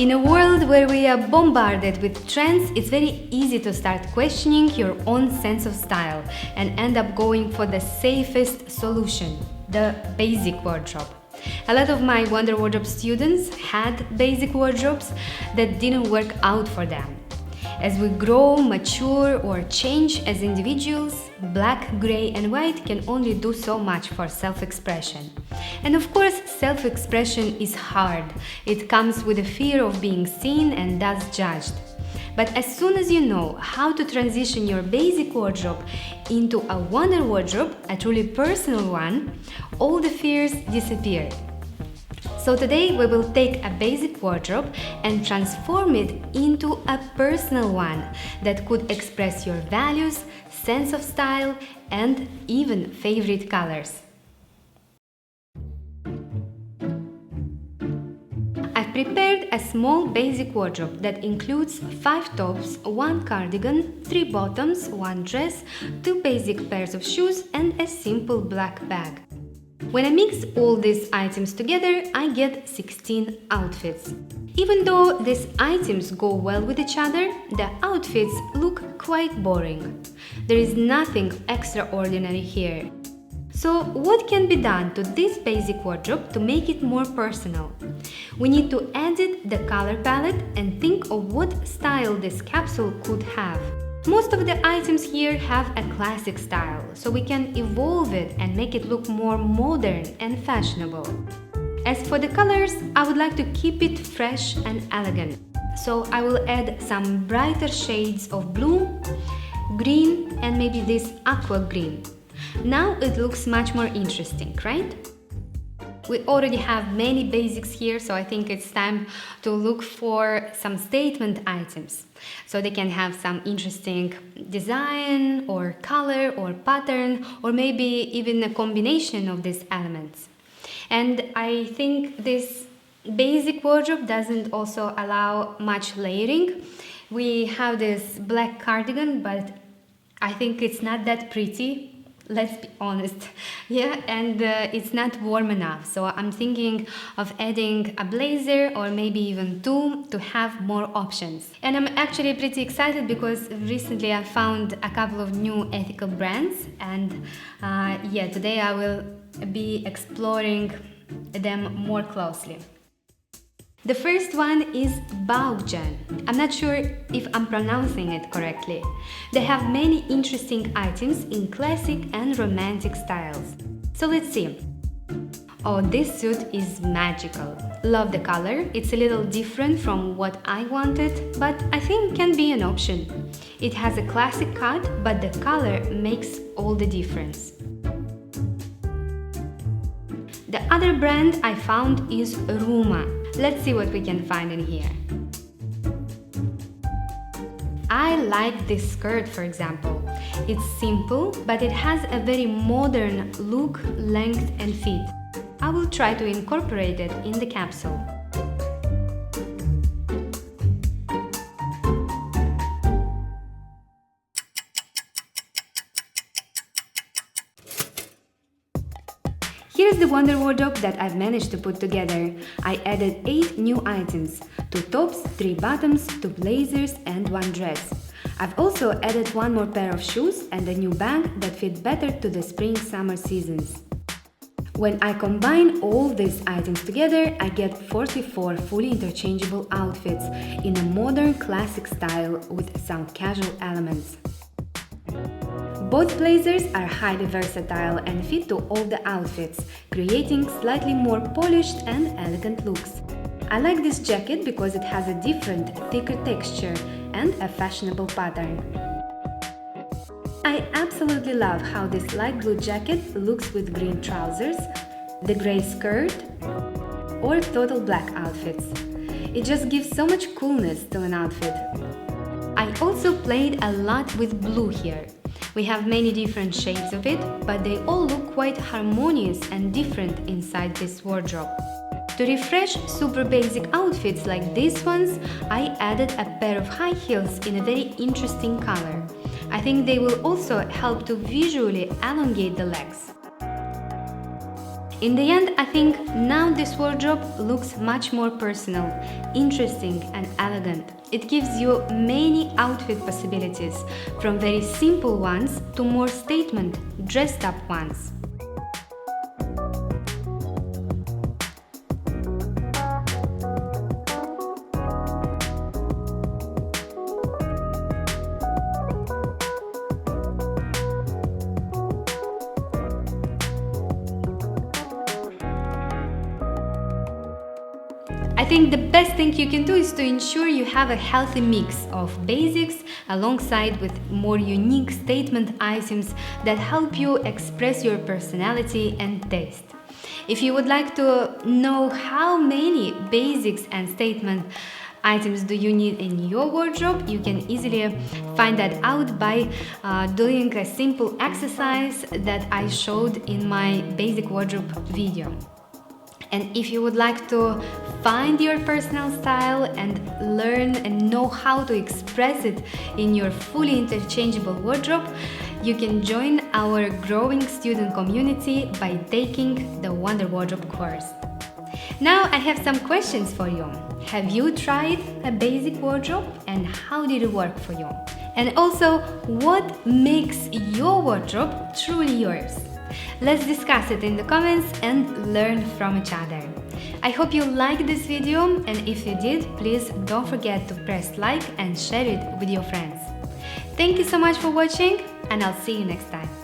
In a world where we are bombarded with trends, it's very easy to start questioning your own sense of style and end up going for the safest solution, the basic wardrobe. A lot of my Wonder Wardrobe students had basic wardrobes that didn't work out for them. As we grow, mature, or change as individuals, black, gray, and white can only do so much for self-expression. And of course, self-expression is hard. It comes with the fear of being seen and thus judged. But as soon as you know how to transition your basic wardrobe into a Wonder Wardrobe, a truly personal one, all the fears disappear. So today we will take a basic wardrobe and transform it into a personal one that could express your values, sense of style, and even favorite colors. I've prepared a small basic wardrobe that includes 5 tops, 1 cardigan, 3 bottoms, 1 dress, 2 basic pairs of shoes, and a simple black bag. When I mix all these items together, I get 16 outfits. Even though these items go well with each other, the outfits look quite boring. There is nothing extraordinary here. So what can be done to this basic wardrobe to make it more personal? We need to edit the color palette and think of what style this capsule could have. Most of the items here have a classic style, so we can evolve it and make it look more modern and fashionable. As for the colors, I would like to keep it fresh and elegant. So I will add some brighter shades of blue, green, and maybe this aqua green. Now it looks much more interesting, right? We already have many basics here, so I think it's time to look for some statement items. So they can have some interesting design or color or pattern, or maybe even a combination of these elements. And I think this basic wardrobe doesn't also allow much layering. We have this black cardigan, but I think it's not that pretty. Let's be honest, yeah, and it's not warm enough, so I'm thinking of adding a blazer or maybe even 2 to have more options. And I'm actually pretty excited because recently I found a couple of new ethical brands, and yeah, today I will be exploring them more closely. The first one is Baugjan. I'm not sure if I'm pronouncing it correctly. They have many interesting items in classic and romantic styles. So let's see. Oh, this suit is magical. Love the color. It's a little different from what I wanted, but I think can be an option. It has a classic cut, but the color makes all the difference. The other brand I found is Ruma. Let's see what we can find in here. I like this skirt, for example. It's simple, but it has a very modern look, length, and fit. I will try to incorporate it in the capsule. Here's the Wonder Wardrobe that I've managed to put together. I added 8 new items, 2 tops, 3 bottoms, 2 blazers, and 1 dress. I've also added 1 more pair of shoes and a new bag that fit better to the spring-summer seasons. When I combine all these items together, I get 44 fully interchangeable outfits in a modern classic style with some casual elements. Both blazers are highly versatile and fit to all the outfits, creating slightly more polished and elegant looks. I like this jacket because it has a different, thicker texture and a fashionable pattern. I absolutely love how this light blue jacket looks with green trousers, the grey skirt, or total black outfits. It just gives so much coolness to an outfit. I also played a lot with blue here. We have many different shades of it, but they all look quite harmonious and different inside this wardrobe. To refresh super basic outfits like these ones, I added a pair of high heels in a very interesting color. I think they will also help to visually elongate the legs. In the end, I think now this wardrobe looks much more personal, interesting and elegant. It gives you many outfit possibilities, from very simple ones to more statement, dressed up ones. I think the best thing you can do is to ensure you have a healthy mix of basics alongside with more unique statement items that help you express your personality and taste. If you would like to know how many basics and statement items do you need in your wardrobe, you can easily find that out by doing a simple exercise that I showed in my basic wardrobe video. And if you would like to find your personal style and learn and know how to express it in your fully interchangeable wardrobe, you can join our growing student community by taking the Wonder Wardrobe course. Now I have some questions for you. Have you tried a basic wardrobe and how did it work for you? And also, what makes your wardrobe truly yours? Let's discuss it in the comments and learn from each other. I hope you liked this video, and if you did, please don't forget to press like and share it with your friends. Thank you so much for watching, and I'll see you next time.